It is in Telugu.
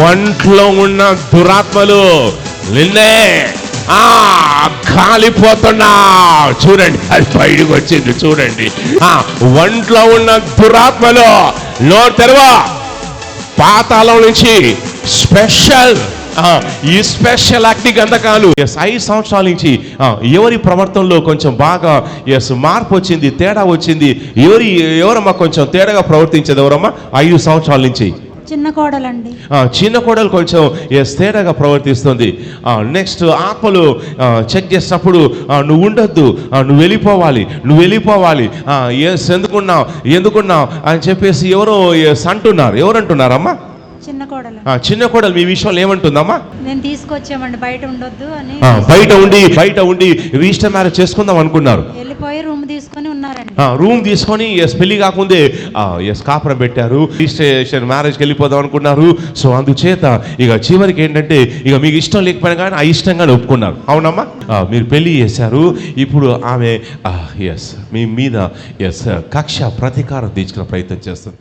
ఒంట్లో ఉన్న దురాత్మలు నిన్నే కాలిపోతున్నా చూడండి, అది బయటకు వచ్చింది చూడండి. ఒంట్లో ఉన్న దురాత్మలు నోరు తెరవా, పాతాళం నుంచి స్పెషల్ ఈ స్పెషల్ అగ్ని గంధకాలు 5 సంవత్సరాల నుంచి ఎవరి ప్రవర్తనలో కొంచెం బాగా మార్పు వచ్చింది, తేడా వచ్చింది? ఎవరమ్మా కొంచెం తేడాగా ప్రవర్తించేది? ఎవరమ్మా 5 సంవత్సరాల నుంచి? చిన్న కోడలండి. చిన్న కోడలు కొంచెం తేడాగా ప్రవర్తిస్తుంది. నెక్స్ట్ ఆత్మలు చెక్ చేసినప్పుడు నువ్వు ఉండొద్దు, నువ్వు వెళ్ళిపోవాలి ఎందుకున్నావు అని చెప్పేసి ఎవరో అంటున్నారు. ఎవరంటున్నారమ్మా? చిన్న కోడలు మీ విషయంలో ఏమంటుందమ్మా? నేను తీసుకొచ్చామండి, బయట ఉండొద్దు అని. బయట ఉండి రిజిస్టర్ మ్యారేజ్ చేసుకుందాం అనుకున్నారు. వెళ్ళిపోయి రూమ్ తీసుకొని ఉన్నారండి. రూమ్ తీసుకొని పెళ్లి కాకుందే కాపురం పెట్టారు. రిజిస్ట్రేషన్ మ్యారేజ్కి వెళ్ళిపోదాం అనుకున్నారు. సో అందుచేత ఇక చివరికి ఏంటంటే ఇక మీకు ఇష్టం లేకపోయినా కానీ ఇష్టంగానే ఒప్పుకున్నారు. అవునమ్మా, మీరు పెళ్లి చేశారు. ఇప్పుడు ఆమె మీ మీద కక్ష ప్రతీకారం తీర్చుకునే ప్రయత్నం చేస్తుంది.